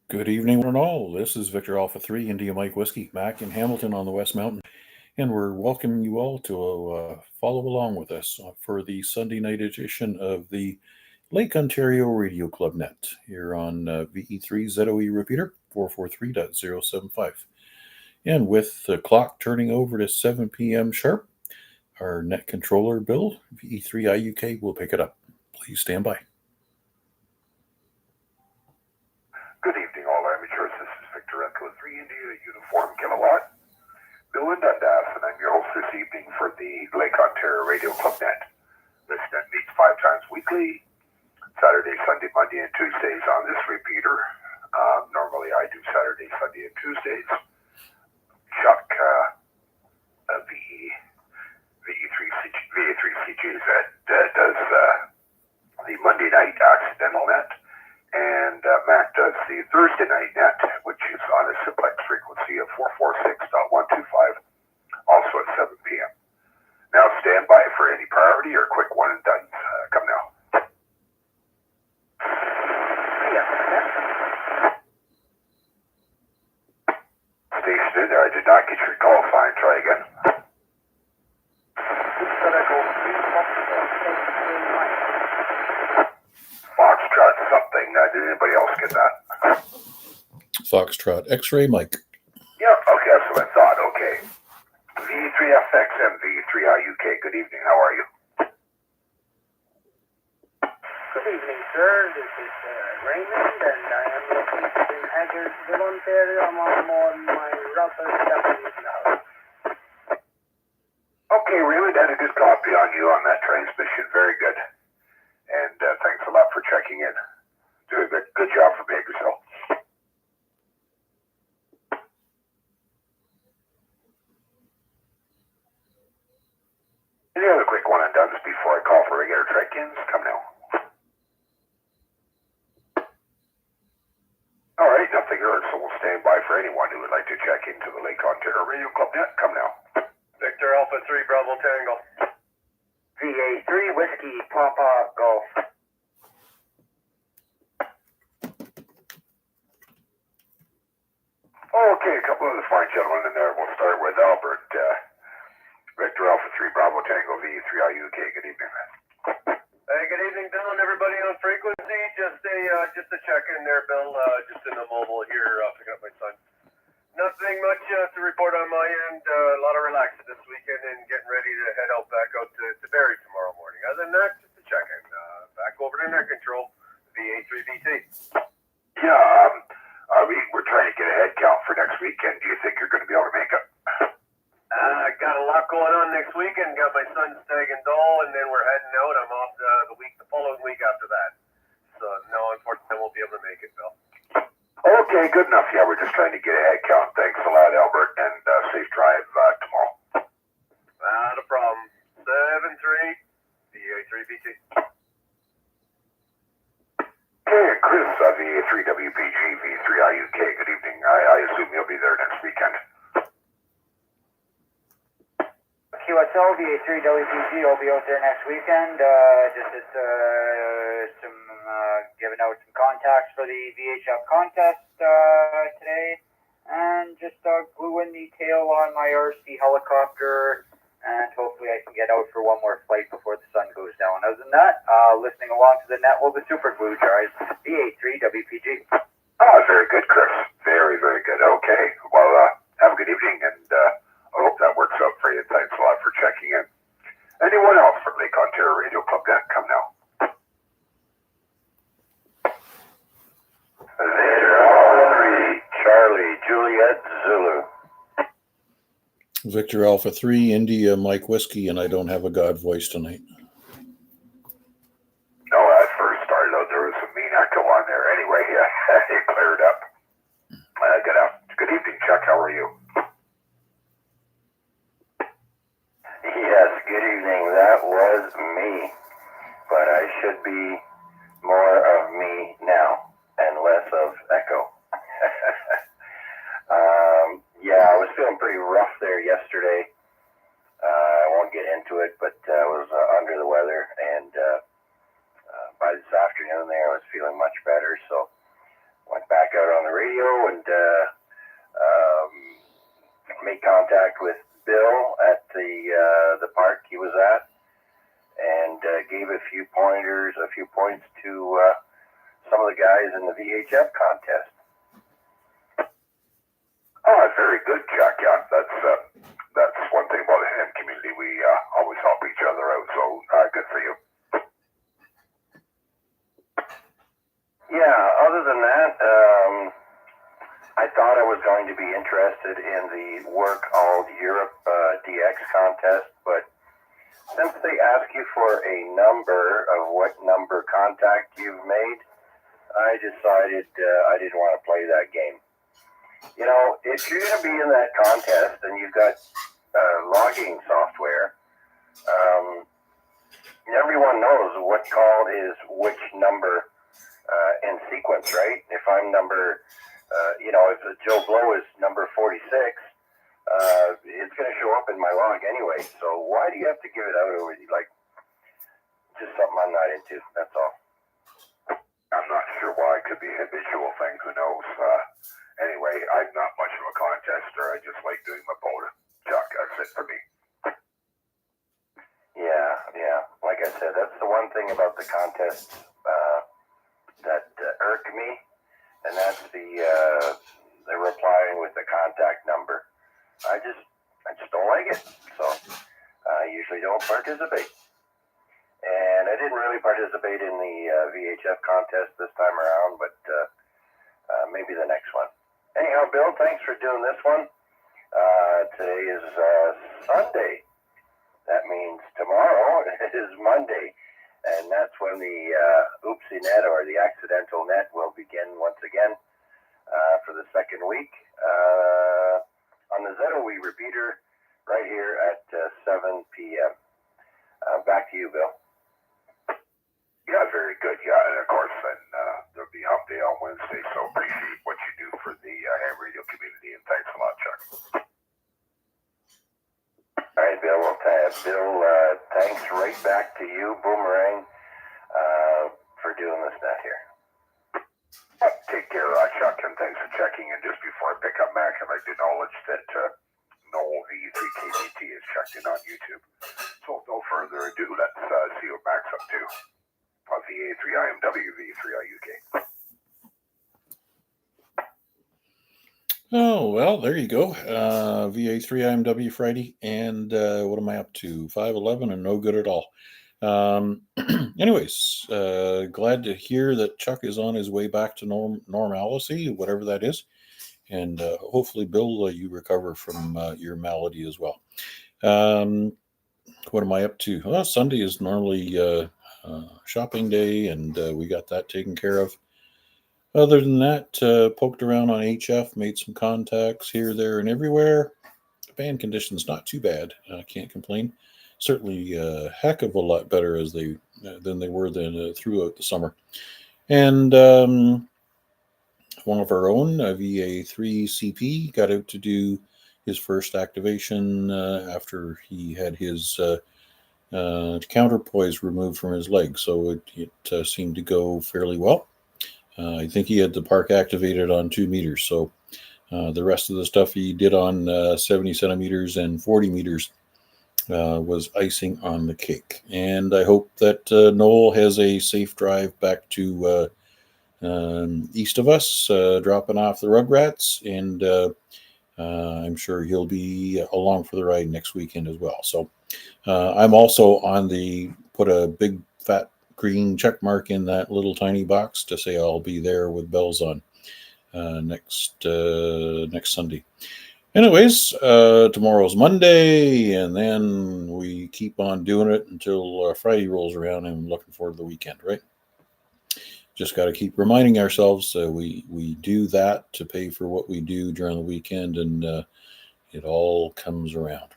Good evening, one and all. This is Victor Alpha 3 India Mike Whiskey back in Hamilton on the West Mountain. And we're welcoming you all to follow along with us for the Sunday night edition of the Lake Ontario Radio Club Net here on VE3ZOE repeater 443.075. And with the clock turning over to 7 p.m. sharp, our net controller, Bill, VE3IUK, will pick it up. Please stand by. Good evening, all amateurs. This is Victor Echo 3 India Uniform Kilowatt. Bill in Dundas, and I'm your host this evening for the Lake Ontario Radio Club Net. This net meets 5 times weekly, Saturday, Sunday, Monday, and Tuesdays on this repeater. Normally I do Saturday, Sunday, and Tuesdays. Chuck, VA3CGs does the Monday night accidental net. And Matt does the Thursday night net, which is on a simplex frequency of 446.125, also at 7 p.m. Now stand by for any priority or quick one and done. Come now. Station in there. I did not get your call sign. Try again. Foxtrot something. Did anybody else get that? Foxtrot X-Ray Mike. Yeah, okay, that's what I thought. Okay. V3FXM, V3IUK. Good evening. How are you? Good evening, sir. This is Raymond, and I am located in Hagersville, Ontario. I'm on my router stepping in the house. Okay, Raymond, had a good copy on you on that transmission. Very good. And thanks a lot for checking in. Doing a good job for Bakersville. Any other quick one and dones before I call for regular check-ins? Come now. All right, nothing heard, so we'll stand by for anyone who would like to check into the Lake Ontario Radio Club Net. Come now. Victor Alpha 3 Bravo Tango. VA3 Whiskey Papa Golf. Okay, a couple of the fine gentlemen in there. We'll start with Albert. Victor Alpha 3 Bravo Tango V3IUK. Good evening, man. Hey, good evening, Bill, and everybody on frequency. Just a check in there, Bill. Just in the mobile here, picking up my son. Nothing much to report on my end. A lot of relaxing this weekend and getting ready to head out back out to Barrie tomorrow morning. Other than that, just a check in. Back over to net control, VA3VT. Yeah, we're trying to get a head count for next weekend. Do you think you're going to be able to make it? I got a lot going on next weekend. Got my son's stag and doll, and then we're heading out. I'm off the following week after that. So, no, unfortunately, I won't be able to make it, Bill. Okay, good enough. Yeah, we're just trying to get a head count. Thanks a lot, Albert, and safe drive tomorrow. Not a problem. 7-3, VA3VT. Okay, Chris, VA3WPG, V3IUK. Good evening. I assume you'll be there next weekend. QSL VA3WPG will be out there next weekend. Just some giving out some contacts for the VHF contest today, and just gluing the tail on my RC helicopter, and hopefully I can get out for one more flight before the sun goes down. Other than that, listening along to the net will the super glue drive, VA3WPG. Oh, very good, Chris. Very, very good. Okay, well, have a good evening, and I hope that works out for you. Thanks a lot for checking in. Anyone else from Lake Ontario Radio Club Net? Come now. VA3 Charlie Juliet Zulu. Victor Alpha 3 India Mike Whiskey, and I don't have a God voice tonight. No, at first started out there was some mean echo on there. Anyway, it cleared up. Good evening, Chuck. How are you? Yes, good evening. That was me. But I should be more of me now and less of echo. Yeah, I was feeling pretty rough there yesterday. I won't get into it, but I was under the weather, and by this afternoon there I was feeling much better, so went back out on the radio few points to some of the guys in the VHF contest. Oh, very good, Chuck. Yeah, that's one thing about the ham community. We always help each other out, so good for you. Yeah, other than that, I thought I was going to be interested in the Work All Europe DX contest, but since they ask you for a number of what number contact you've made, I decided I didn't want to play that game. You know, if you're going to be in that contest and you've got logging software, everyone knows what call is which number in sequence, right? If I'm number, if Joe Blow is number 46, it's going to show up in my log anyway. So why do you have to give it out over, just something I'm not into, that's all. I'm not sure why. It could be a habitual thing. Who knows? Anyway, I'm not much of a contester. I just like doing my quota. Chuck, that's it for me. Yeah. Like I said, that's the one thing about the contests that irk me, and that's the replying with the contact number. I just don't like it, so I usually don't participate. And I didn't really participate in the VHF contest this time around, but maybe the next one. Anyhow, Bill, thanks for doing this one. Today is Sunday. That means tomorrow is Monday, and that's when the oopsie net or the accidental net will begin once again for the second week on the ZOE repeater right here at 7 p.m. Back to you, Bill. Yeah, very good. Yeah, and of course, then there'll be Hump Day on Wednesday, so appreciate what you do for the ham radio community, and thanks a lot, Chuck. All right, Bill. Well, thanks right back to you, Boomerang, for doing this net here. Take care, Chuck, and thanks for checking in. Just before I pick up Mac, I'd like to acknowledge that Noel VA3KBT is checked in on YouTube. So, no further ado, let's see what Mac's up to. VA3IMW, V3IUK. Oh, well, there you go. VA3IMW Friday. And what am I up to? 5:11 and no good at all. Anyways, glad to hear that Chuck is on his way back to normalcy, whatever that is. And hopefully, Bill, you recover from your malady as well. What am I up to? Well, Sunday is normally shopping day, and we got that taken care of. Other than that, poked around on HF, made some contacts here, there, and everywhere. The band condition's not too bad. I can't complain. Certainly a heck of a lot better than they were throughout the summer. And one of our own, VA3CP, got out to do his first activation after he had his counterpoise removed from his leg. So it seemed to go fairly well. I think he had the park activated on 2 meters. So the rest of the stuff he did on 70 centimeters and 40 meters was icing on the cake. And I hope that Noel has a safe drive back to east of us, dropping off the Rugrats. And I'm sure he'll be along for the ride next weekend as well. So I'm also put a big fat green check mark in that little tiny box to say I'll be there with bells on next Sunday. Anyways, tomorrow's Monday, and then we keep on doing it until Friday rolls around, and I'm looking forward to the weekend, right? Just got to keep reminding ourselves we do that to pay for what we do during the weekend, and it all comes around.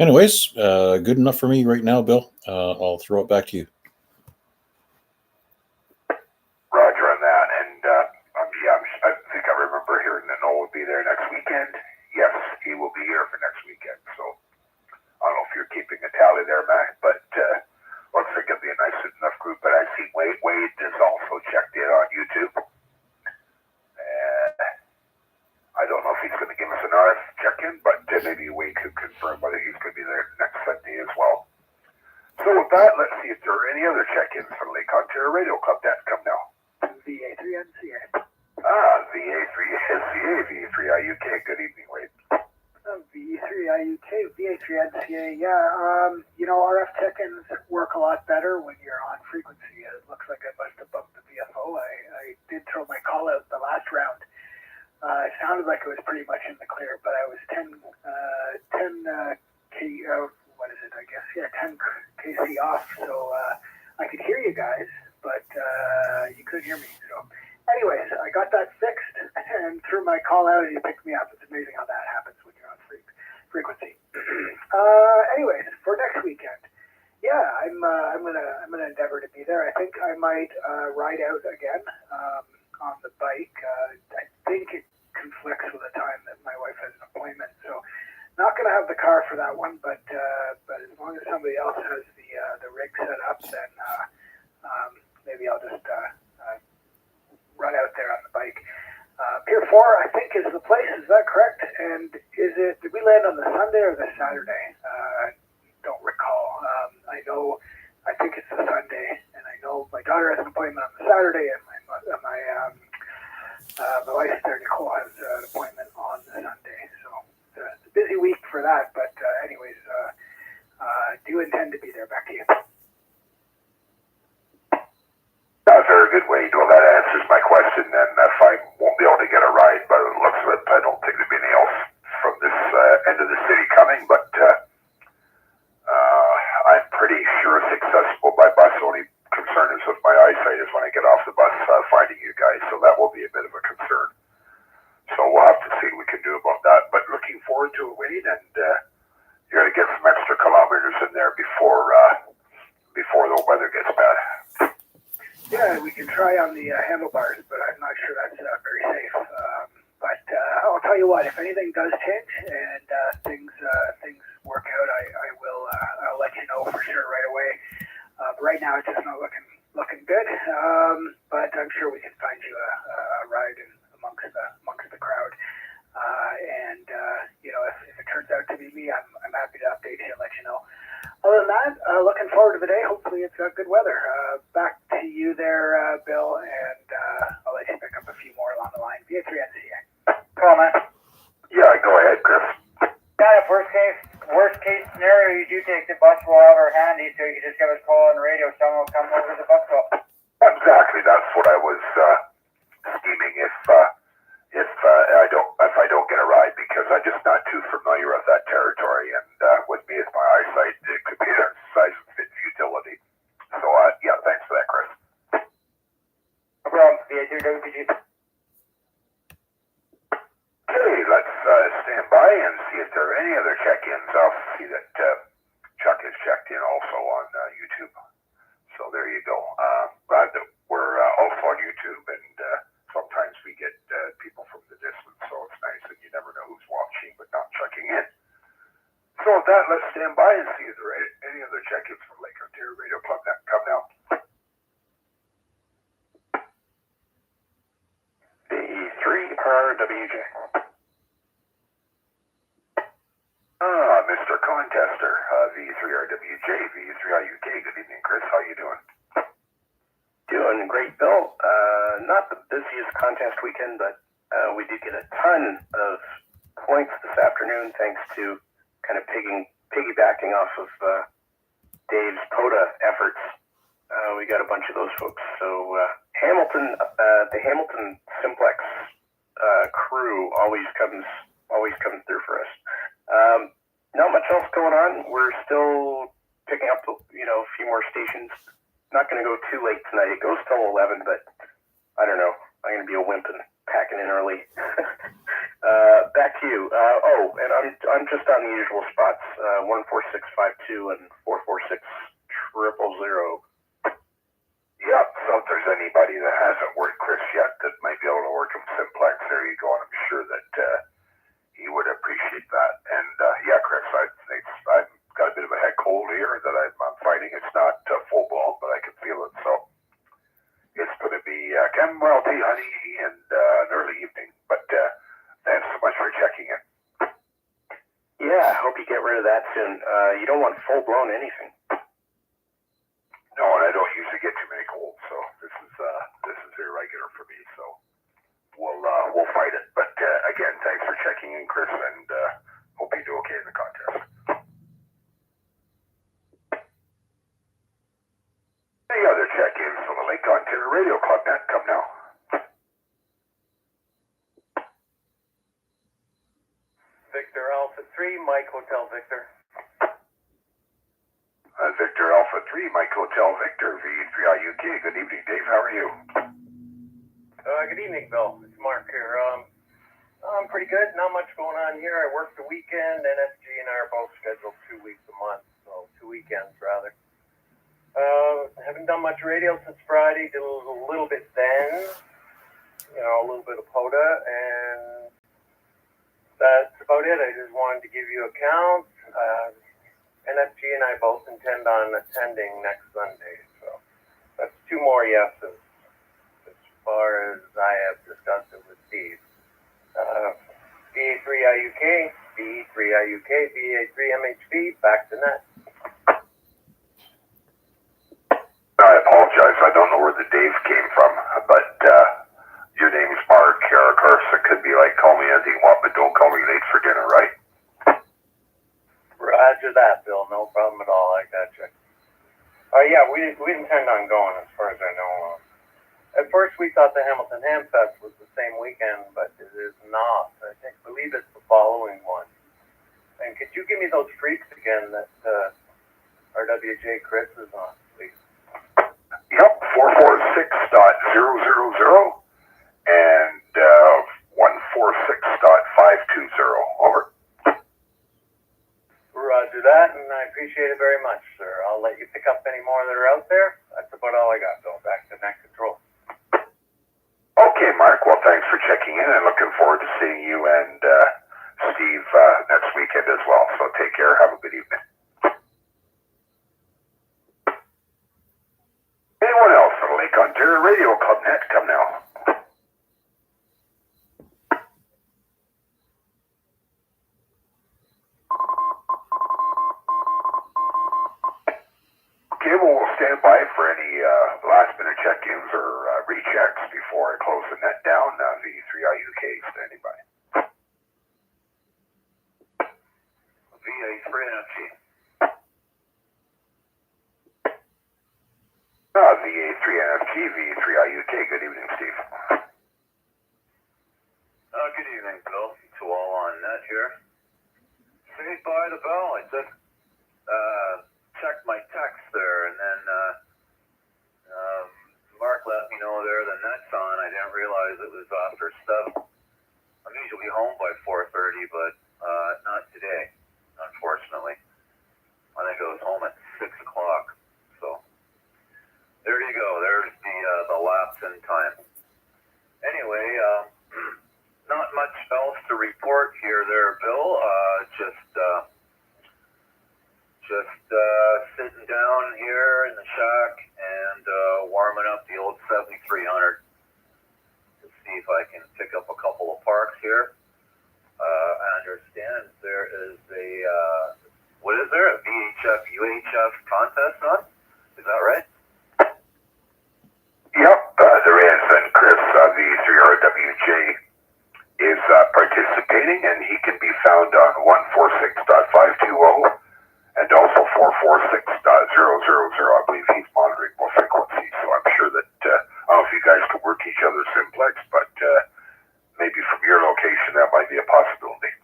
Anyways, good enough for me right now, Bill. I'll throw it back to you. Roger on that, and I think I remember hearing that Noel would be there next weekend. Yes, he will be here for next weekend, so I don't know if you're keeping a tally there, Mac, but looks like it'll be a nice enough group. But I see Wade is also checked in on YouTube. I don't know if he's going to give us an RF check-in, but maybe Wade could confirm whether he's going to be there next Sunday as well. So with that, let's see if there are any other check-ins for Lake Ontario Radio Club that come now. VA3NCA. VA3NCA, VA3IUK. Good evening, Wade. VA3IUK, VA3NCA. Yeah, RF check-ins work a lot better when you're on frequency. It looks like I must have bumped the VFO. I did throw my call out the last round. It sounded like it was pretty much in the clear, but I was 10 kc off, so I could hear you guys, but you couldn't hear me. So, anyways, I got that fixed and threw my call out, and you picked me up. It's amazing how that happens when you're on frequency. Anyways, for next weekend, yeah, I'm gonna endeavor to be there. I think I might ride out again on the bike. I think it conflicts with the time that my wife has an appointment, so not gonna have the car for that one. But as long as somebody else has the rig set up, then maybe I'll just run out there on the bike. Pier 4, I think, is the place. Is that correct? And did we land on the Sunday or the Saturday? Don't recall. I think it's the Sunday, and I know my daughter has an appointment on the Saturday, and my wife there, Nicole, has an appointment on the Sunday. So it's a busy week for that, but anyways, do intend to be there. Back to you. Very good, Wade. Well, that answers my question. And if I won't be able to get a ride, by the looks of it, I don't think there'll be anything else from this end of the city coming. But I'm pretty sure it's accessible by bus. The only concern is with my eyesight is when I get off the bus finding you guys. So that will be a bit of a concern. So we'll have to see what we can do about that. But looking forward to it, Wade. And you're going to get some extra kilometers in there before the weather gets bad. Yeah, we can try on the handlebars, but I'm not sure that's very safe. But I'll tell you what, if anything does change and things work out, I'll let you know for sure right away. But right now, it's just not looking good. But I'm sure we can find you a ride amongst the crowd. And if it turns out to be me, I'm happy to update you and let you know. Other than that, looking forward to the day. Hopefully it's got good weather. Back to you there, Bill, and I'll let you pick up a few more along the line. VA3NCA. Come on, man. Yeah, go ahead, Chris. Yeah, if worst case scenario, you do take the bus, we'll have our handy, so you can just give us a call on the radio. Someone will come over to the bus stop. Exactly. That's what I was scheming. If I don't get a ride, because I'm just not too familiar with that territory, and with me as my eyesight, it could be an exercise in futility. So yeah, thanks for that, Chris. No problem. VA3WPG. Okay, let's stand by and see if there are any other check-ins. I'll see that Chuck has checked in also on YouTube. So there you go. Glad that we're also on YouTube, and sometimes we get people from the distance, so it's nice that you never know who's watching but not checking in. So with that, let's stand by and see if there are any other check-ins from Lake Ontario Radio Club that come now. VA3RWJ. Mr. Contester, V3RWJ, V3IUK. Good evening, Chris. How you doing? Doing great, Bill. Not the busiest contest weekend, but we did get a ton of points this afternoon thanks to kind of piggybacking off of Dave's POTA efforts. We got a bunch of those folks. So the Hamilton Simplex crew always comes through for us. Not much else going on. We're still picking up, a few more stations. Not going to go too late tonight. It goes till 11, but I don't know. I'm going to be a wimp and packing in early. Back to you. And I'm just on the usual spots, 14652 and 44600. Yep, so if there's anybody that hasn't worked Chris yet that might be able to work him Simplex, there you go, and I'm sure that he would appreciate that. And yeah, Chris, I've got a bit of a head cold here that I'm fighting. It's not full blown, but I can feel it. So it's going to be chamomile tea, honey, and an early evening. But thanks so much for checking in. Yeah, I hope you get rid of that soon. You don't want full blown anything. VA3, Mike Hotel Victor. Victor Alpha 3, Mike Hotel Victor, VA3IUK. Good evening, Dave. How are you? Good evening, Bill. It's Mark here. I'm pretty good. Not much going on here. I work the weekend. NFG and I are both scheduled 2 weeks a month, so 2 weekends rather. Haven't done much radio since Friday. Did a little bit then, a little bit of POTA, and that's about it. I just wanted to give you a count. NFG and I both intend on attending next Sunday, so that's 2 more yeses as far as I have discussed it with Steve. VA3IUK, VA3IUK, VA3MHV, back to net. I apologize. I don't know where the Dave came from, but your name's Mark. Of course, it could be like, call me anything you want, but don't call me late for dinner, right? Roger that, Bill. No problem at all. I gotcha. Yeah, we intend on going, as far as I know. At first, we thought the Hamilton Ham Fest was the same weekend, but it is not. I believe it's the following one. And could you give me those freaks again that RWJ Chris is on, please? Yep, 446.000 and 146.520. Over. Roger that, and I appreciate it very much, sir. I'll let you pick up any more that are out there. That's about all I got, though. Back to net control. Okay, Mark. Well, thanks for checking in, and looking forward to seeing you and Steve next weekend as well. So take care. Have a good evening. Anyone else on Lake Ontario Radio Club Net? Come now. Okay, well, we'll stand by for any last-minute check-ins or rechecks before I close the net down. VA3IUK standing by. VA3NFG. VA3NFG, VA3IUK. Good evening, Steve. Good evening, Bill. To all on net here. Saved by the bell. I just checked my text there, and then Mark let me know there the net's on. I didn't realize it was after 7. I'm usually home by 4:30, but not today, unfortunately. I think I was home at 6 o'clock. So there you go. There's the lapse in time. Anyway, not much else to report here there, Bill. Just sitting down here in the shack and warming up the old 7300 to see if I can pick up a couple of parks here. I understand there is a VHF UHF contest on? Is that right? Yep, there is, and Chris, V3RWJ, is participating, and he can be found on 146.520 and also 446.000. I believe he's monitoring both frequencies, so I'm sure that, I don't know if you guys could work each other's simplex, but maybe from your location that might be a possibility.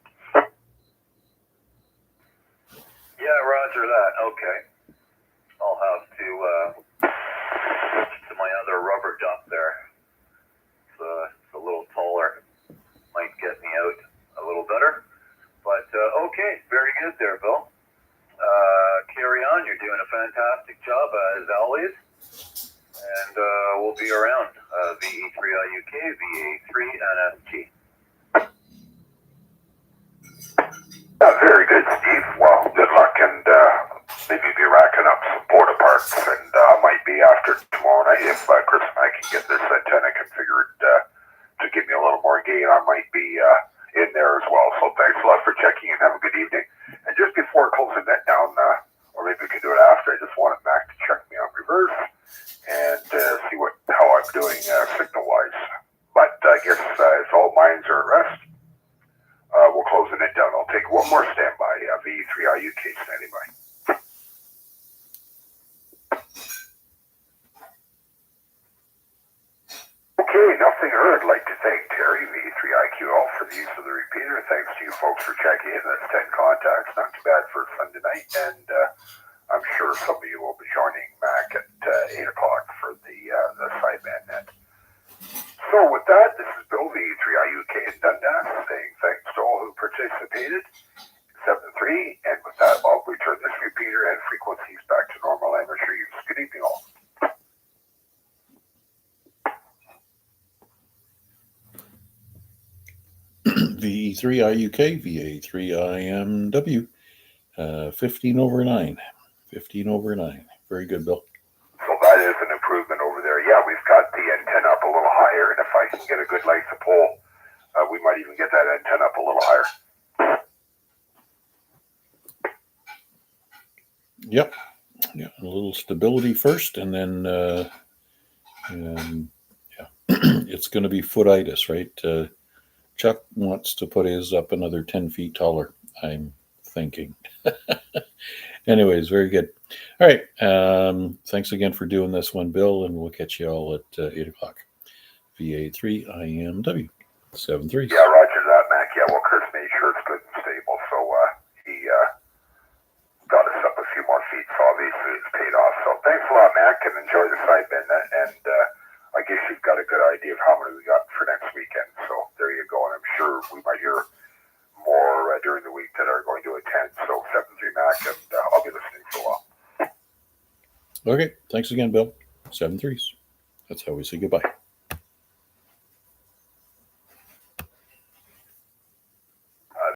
Yeah, roger that. Okay. I'll have to switch to my other rubber duck there. It's a little taller. Might get me out a little better. But, okay, very good there, Bill. Carry on. You're doing a fantastic job, as always. And we'll be around. VE3IUK, VA3NFG. Very good, Steve. Well, good luck, and maybe be racking up some porta parts, and might be after tomorrow night if Chris and I can get this antenna configured to give me a little more gain. I might be in there as well. So thanks a lot for checking in. Have a good evening. And just before closing that down, or maybe we can do it after, I just wanted Mac to check me on reverse and see how I'm doing signal-wise. But I guess if all minds are at rest, we'll close it down. I'll take one more standby. VE3IUK standing by. Okay, nothing heard. I'd like to thank Terry, VA3IQL, for the use of the repeater. Thanks to you folks for checking in. That's 10 contacts. Not too bad for a Sunday night. And I'm sure some of you will be joining Mac at 8 o'clock for the sideband net. So with that, this is Bill, VA3IUK in Dundas, saying thanks to all who participated. 7-3, and with that, I'll return this repeater and frequencies back to normal amateur use. Good evening, all. VE3IUK, VA3IMW, 15 over 9. 15 over 9. Very good, Bill. So that is an improvement over there. Yeah, we've got the antenna up a little higher, and if I can get a good length of pole, we might even get that antenna up a little higher. Yep. Yeah, a little stability first, and then yeah, it's going to be footitis, right? Chuck wants to put his up another 10 feet taller, I'm thinking. Anyways, very good. All right. Thanks again for doing this one, Bill, and we'll catch you all at 8 o'clock. VA3IMW, 7-3. Yeah, roger that, Mac. Yeah, well, Chris made sure it's good and stable, so he got us up a few more feet, so obviously it's paid off. So thanks a lot, Mac, and enjoy the sideband, and I guess you've got a good idea of how many we got for next weekend. So there you go, and I'm sure we might hear more during the week that are going to attend. So 7-3, Mac, and I'll be listening for a while. Okay. Thanks again, Bill. 7-3s. That's how we say goodbye.